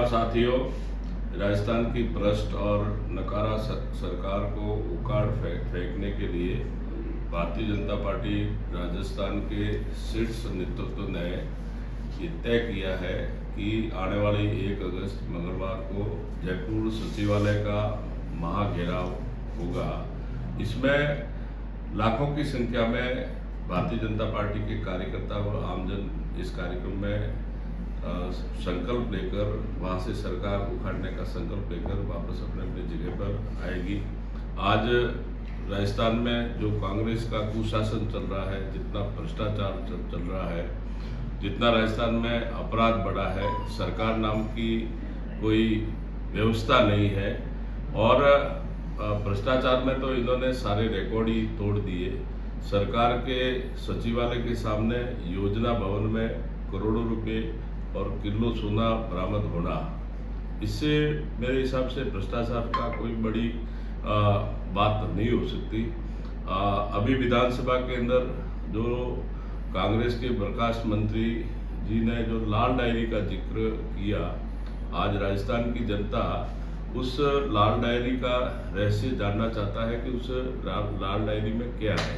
नमस्कार साथियों। राजस्थान की भ्रष्ट और नकारा सरकार को उखाड़ फेंकने के लिए भारतीय जनता पार्टी राजस्थान के शीर्ष नेतृत्व ने ये तय किया है कि आने वाली 1 अगस्त मंगलवार को जयपुर सचिवालय का महाघेराव होगा। इसमें लाखों की संख्या में भारतीय जनता पार्टी के कार्यकर्ता व आमजन इस कार्यक्रम में संकल्प लेकर वहाँ से सरकार उखाड़ने का संकल्प लेकर वापस अपने अपने जगह पर आएगी। आज राजस्थान में जो कांग्रेस का कुशासन चल रहा है, जितना भ्रष्टाचार चल रहा है, जितना राजस्थान में अपराध बढ़ा है, सरकार नाम की कोई व्यवस्था नहीं है और भ्रष्टाचार में तो इन्होंने सारे रिकॉर्ड ही तोड़ दिए। सरकार के सचिवालय के सामने योजना भवन में करोड़ों रुपए और किलो सोना बरामद होना, इससे मेरे हिसाब से भ्रष्टाचार का कोई बड़ी बात नहीं हो सकती। अभी विधानसभा के अंदर जो कांग्रेस के प्रकाश मंत्री जी ने जो लाल डायरी का जिक्र किया, आज राजस्थान की जनता उस लाल डायरी का रहस्य जानना चाहता है कि उस लाल डायरी में क्या है।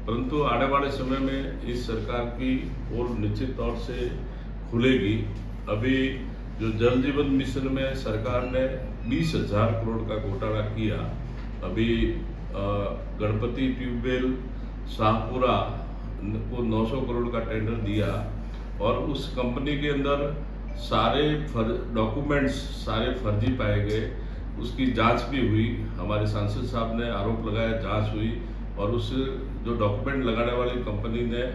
परंतु आने वाले समय में इस सरकार की और निश्चित तौर से खुलेगी। अभी जो जल जीवन मिशन में सरकार ने 20,000 करोड़ का घोटाला किया। अभी गणपति ट्यूबवेल शाहपुरा को 900 करोड़ का टेंडर दिया और उस कंपनी के अंदर सारे डॉक्यूमेंट्स सारे फर्जी पाए गए। उसकी जांच भी हुई। हमारे सांसद साहब ने आरोप लगाया, जांच हुई और उस जो डॉक्यूमेंट लगाने वाली कंपनी ने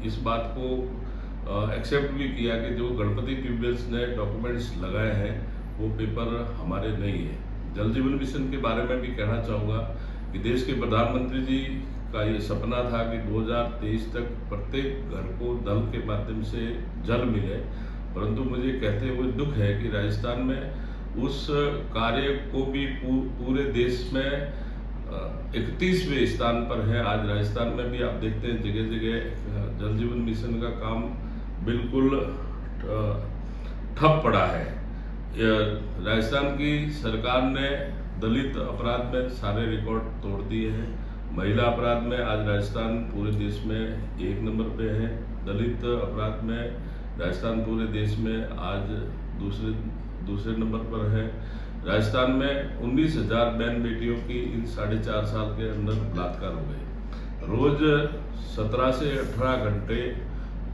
इस बात को एक्सेप्ट भी किया कि जो गणपति ट्यूबवेल्स ने डॉक्यूमेंट्स लगाए हैं वो पेपर हमारे नहीं है। जल जीवन मिशन के बारे में भी कहना चाहूँगा कि देश के प्रधानमंत्री जी का ये सपना था कि 2023 तक प्रत्येक घर को नल के माध्यम से जल मिले, परंतु मुझे कहते हुए दुख है कि राजस्थान में उस कार्य को भी पूरे देश में 31वें स्थान पर है। आज राजस्थान में भी आप देखते हैं जगह जगह जल जीवन मिशन का काम बिल्कुल ठप पड़ा है। राजस्थान की सरकार ने दलित अपराध में सारे रिकॉर्ड तोड़ दिए हैं। महिला अपराध में आज राजस्थान पूरे देश में 1 नंबर पे है। दलित अपराध में राजस्थान पूरे देश में आज दूसरे नंबर पर है। राजस्थान में 19,000 बहन बेटियों की इन 4.5 साल के अंदर बलात्कार हो गए। रोज 17 से 18 घंटे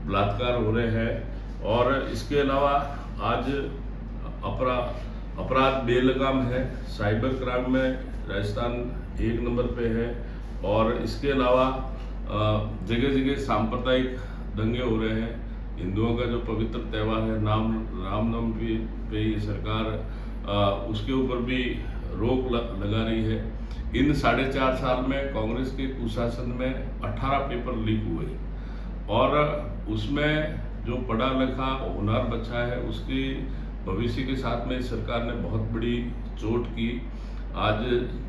बलात्कार हो रहे हैं और इसके अलावा आज अपराध बेलगाम है। साइबर क्राइम में राजस्थान 1 नंबर पे है और इसके अलावा जगह जगह सांप्रदायिक दंगे हो रहे हैं। हिंदुओं का जो पवित्र त्यौहार है रामनवमी पे ये सरकार उसके ऊपर भी रोक लगा रही है। इन 4.5 साल में कांग्रेस के कुशासन में 18 पेपर लीक हुए और उसमें जो पढ़ा लिखा होनहार बच्चा है उसके भविष्य के साथ में सरकार ने बहुत बड़ी चोट की। आज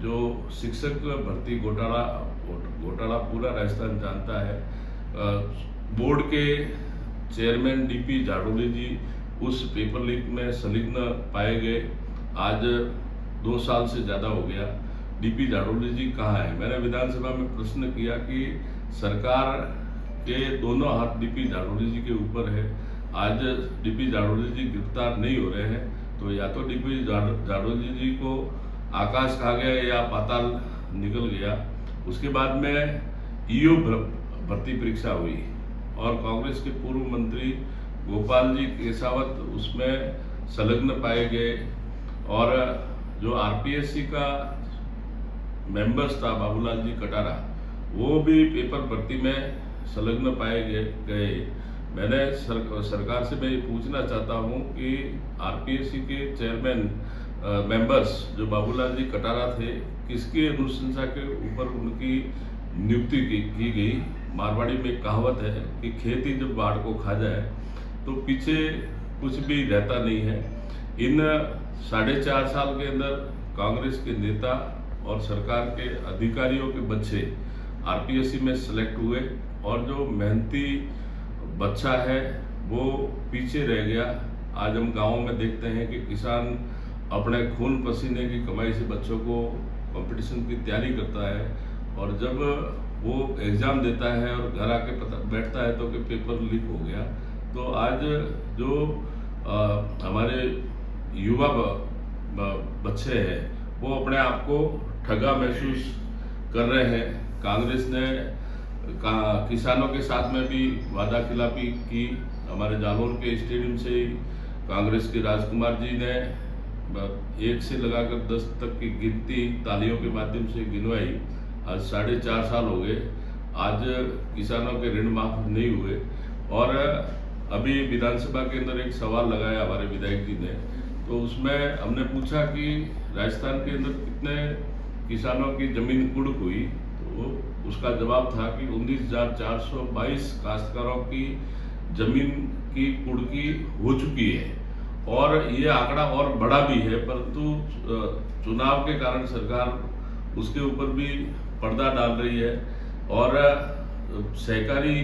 जो शिक्षक भर्ती घोटाला पूरा राजस्थान जानता है। बोर्ड के चेयरमैन डीपी जाडोली जी उस पेपर लीक में संलिग्न पाए गए। आज 2 साल से ज़्यादा हो गया। डीपी जाडोली जी कहाँ है? मैंने विधानसभा में प्रश्न किया कि सरकार के दोनों हाथ डीपी जाडोली जी के ऊपर है। आज डीपी जाडोली जी गिरफ्तार नहीं हो रहे हैं तो या तो डीपी जाडोली जी को आकाश खा गया या पाताल निकल गया। उसके बाद में ईओ भर्ती परीक्षा हुई और कांग्रेस के पूर्व मंत्री गोपाल जी केसावत उसमें संलग्न पाए गए और जो आरपीएससी का मेंबर्स था बाबूलाल जी कटारा, वो भी पेपर भर्ती में संलग्न पाए गए। मैंने सरकार से मैं ये पूछना चाहता हूँ कि आरपीएससी के चेयरमैन मेंबर्स जो बाबूलाल जी कटारा थे, किसकी अनुशंसा के ऊपर उनकी नियुक्ति की गई? मारवाड़ी में कहावत है कि खेती जब बाढ़ को खा जाए तो पीछे कुछ भी रहता नहीं है। इन 4.5 साल के अंदर कांग्रेस के नेता और सरकार के अधिकारियों के बच्चे आरपीएससी में सेलेक्ट हुए और जो मेहनती बच्चा है वो पीछे रह गया। आज हम गाँव में देखते हैं कि किसान अपने खून पसीने की कमाई से बच्चों को कंपटीशन की तैयारी करता है, और जब वो एग्ज़ाम देता है और घर आके पता बैठता है तो कि पेपर लीक हो गया। तो आज जो हमारे युवा बच्चे हैं वो अपने आप को ठगा महसूस कर रहे हैं। कांग्रेस ने किसानों के साथ में भी वादा खिलाफी की। हमारे जालौर के स्टेडियम से ही कांग्रेस के राजकुमार जी ने 1 से लगाकर 10 तक की गिनती तालियों के माध्यम से गिनवाई। आज 4.5 साल हो गए, आज किसानों के ऋण माफ नहीं हुए। और अभी विधानसभा के अंदर एक सवाल लगाया हमारे विधायक जी ने, तो उसमें हमने पूछा कि राजस्थान के अंदर कितने किसानों की जमीन कुर्क हुई, तो उसका जवाब था कि 19,422 काश्तकारों की जमीन की कुर्की हो चुकी है। और ये आंकड़ा और बड़ा भी है, परंतु चुनाव के कारण सरकार उसके ऊपर भी पर्दा डाल रही है। और सहकारी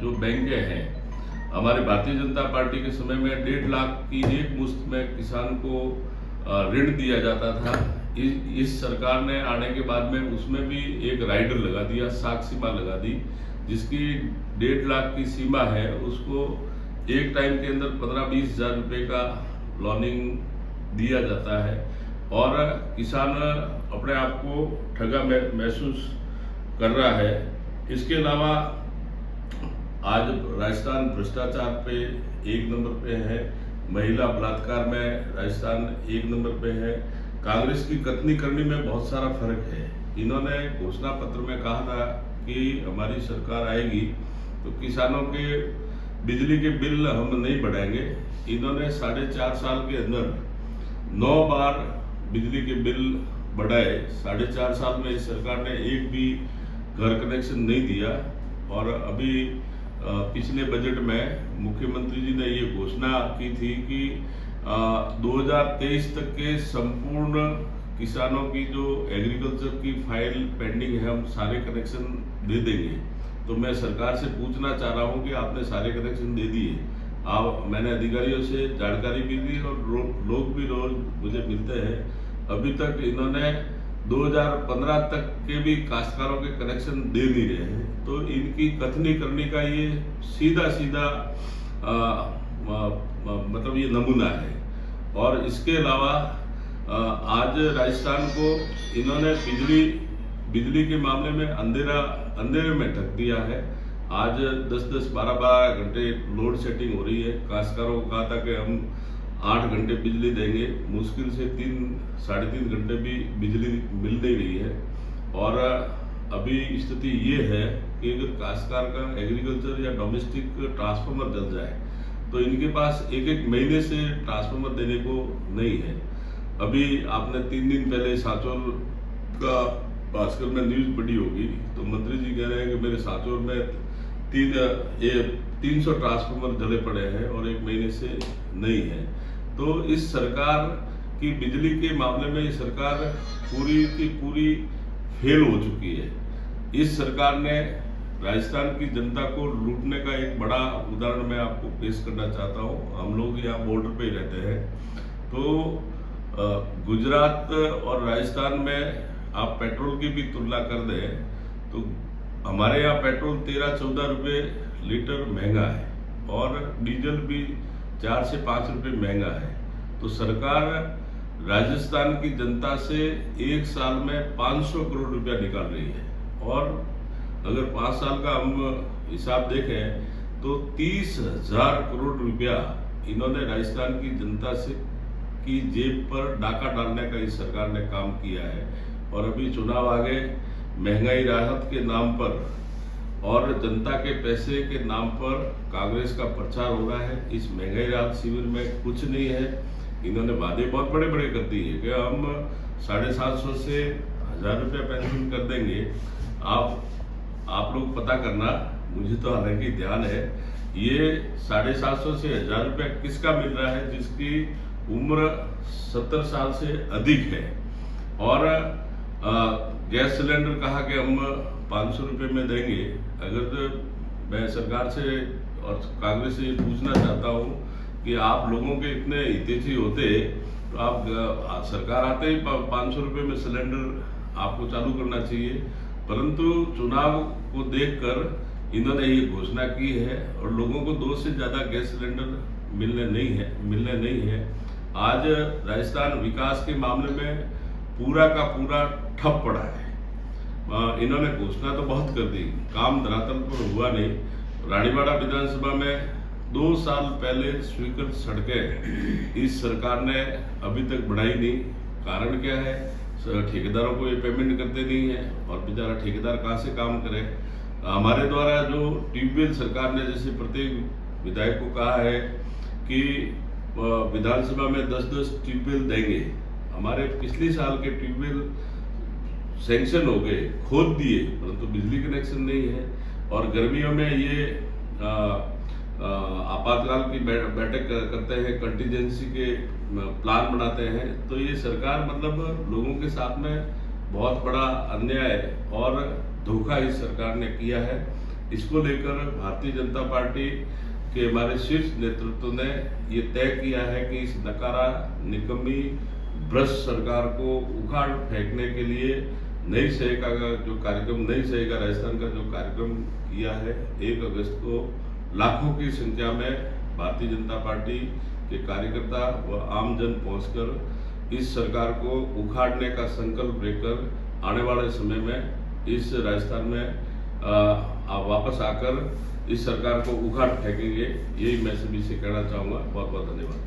जो बैंकें हैं, हमारे भारतीय जनता पार्टी के समय में 1.5 लाख की एक मुश्त में किसान को ऋण दिया जाता था। इस सरकार ने आने के बाद में उसमें भी एक राइडर लगा दिया, साख सीमा लगा दी, जिसकी 1.5 लाख की सीमा है। उसको एक टाइम के अंदर 15-20 हज़ार रुपये का लोनिंग दिया जाता है, और किसान अपने आप को ठगा महसूस कर रहा है। इसके अलावा आज राजस्थान भ्रष्टाचार पे 1 नंबर पे है, महिला बलात्कार में राजस्थान 1 नंबर पे है। कांग्रेस की कथनी करनी में बहुत सारा फर्क है। इन्होंने घोषणा पत्र में कहा था कि हमारी सरकार आएगी तो किसानों के बिजली के बिल हम नहीं बढ़ाएंगे। इन्होंने 4.5 साल के अंदर 9 बार बिजली के बिल बढ़ाए। 4.5 साल में इस सरकार ने एक भी घर कनेक्शन नहीं दिया। और अभी पिछले बजट में मुख्यमंत्री जी ने ये घोषणा की थी कि 2023 तक के संपूर्ण किसानों की जो एग्रीकल्चर की फाइल पेंडिंग है, हम सारे कनेक्शन दे देंगे। तो मैं सरकार से पूछना चाह रहा हूँ कि आपने सारे कनेक्शन दे दिए? मैंने अधिकारियों से जानकारी भी दी और लोग भी रोज मुझे मिलते हैं। अभी तक इन्होंने 2015 तक के भी काश्तकारों के कनेक्शन दे नहीं रहे हैं। तो इनकी कथनी करने का ये सीधा मतलब ये नमूना है। और इसके अलावा आज राजस्थान को इन्होंने बिजली के मामले में अंधेरे में ढक दिया है। आज 10-10, 12-12 घंटे लोड सेटिंग हो रही है। काश्तकारों को कहा था कि हम 8 घंटे बिजली देंगे, मुश्किल से 3-3.5 घंटे भी बिजली मिल नहीं रही है। और अभी स्थिति ये है कि अगर काश्तकार का एग्रीकल्चर या डोमेस्टिक ट्रांसफार्मर जल जाए तो इनके पास 1-1 महीने से ट्रांसफार्मर देने को नहीं है। अभी आपने 3 दिन पहले सांचौर का भास्कर में न्यूज पढ़ी होगी, तो मंत्री जी कह रहे हैं कि मेरे सांचौर में 300 ट्रांसफार्मर जले पड़े हैं और 1 महीने से नहीं है। तो इस सरकार की बिजली के मामले में ये सरकार पूरी की पूरी फेल हो चुकी है। इस सरकार ने राजस्थान की जनता को लूटने का एक बड़ा उदाहरण मैं आपको पेश करना चाहता हूँ। हम लोग यहाँ बॉर्डर पे ही रहते हैं, तो गुजरात और राजस्थान में आप पेट्रोल की भी तुलना कर दें तो हमारे यहाँ पेट्रोल 13-14 रुपये लीटर महंगा है और डीजल भी 4 से 5 रुपये महंगा है। तो सरकार राजस्थान की जनता से एक साल में 500 करोड़ रुपया निकाल रही है। और अगर 5 साल का हम हिसाब देखें तो 30,000 करोड़ रुपया इन्होंने राजस्थान की जनता से की जेब पर डाका डालने का इस सरकार ने काम किया है। और अभी चुनाव आ गए, महंगाई राहत के नाम पर और जनता के पैसे के नाम पर कांग्रेस का प्रचार हो रहा है। इस महंगाई राहत शिविर में कुछ नहीं है। इन्होंने वादे बहुत बड़े बड़े कर दिए कि हम 750 से 1000 रुपया पेंशन कर देंगे। आप लोग पता करना, मुझे तो हालांकि ध्यान है, ये 750 से 1000 रुपया किसका मिल रहा है जिसकी उम्र 70 साल से अधिक है। और गैस सिलेंडर कहा कि हम 500 रुपये में देंगे। अगर मैं सरकार से और कांग्रेस से पूछना चाहता हूँ कि आप लोगों के इतने हितैषी होते तो आप सरकार आते ही 500 रुपये में सिलेंडर आपको चालू करना चाहिए, परंतु चुनाव को देखकर इन्होंने ये घोषणा की है और लोगों को 2 से ज़्यादा गैस सिलेंडर मिलने नहीं है। आज राजस्थान विकास के मामले में पूरा का पूरा ठप पड़ा है। इन्होंने घोषणा तो बहुत कर दी, काम धरातल पर हुआ नहीं। रानीवाड़ा विधानसभा में 2 साल पहले स्वीकृत सड़कें इस सरकार ने अभी तक बढ़ाई नहीं। कारण क्या है? ठेकेदारों को ये पेमेंट करते नहीं है और बेचारा ठेकेदार कहाँ से काम करे। हमारे द्वारा जो ट्यूबवेल सरकार ने जैसे प्रत्येक विधायक को कहा है कि विधानसभा में 10-10 ट्यूबवेल देंगे, हमारे पिछले साल के ट्यूबवेल सैंक्शन हो गए, खोद दिए, परंतु बिजली कनेक्शन नहीं है। और गर्मियों में ये आपातकाल की बैठक करते हैं, कंटीजेंसी के प्लान बनाते हैं। तो ये सरकार मतलब लोगों के साथ में बहुत बड़ा अन्याय और धोखा इस सरकार ने किया है। इसको लेकर भारतीय जनता पार्टी के हमारे शीर्ष नेतृत्व ने ये तय किया है कि इस नकारा, निकम्मी, भ्रष्ट सरकार को उखाड़ फेंकने के लिए नई सहायिका का जो कार्यक्रम, नई सहायिका राजस्थान का जो कार्यक्रम किया है, 1 अगस्त को लाखों की संख्या में भारतीय जनता पार्टी के कार्यकर्ता व आमजन पहुंचकर इस सरकार को उखाड़ने का संकल्प लेकर आने वाले समय में इस राजस्थान में वापस आकर इस सरकार को उखाड़ फेंकेंगे। यही मैं सभी से कहना चाहूँगा। बहुत बहुत धन्यवाद।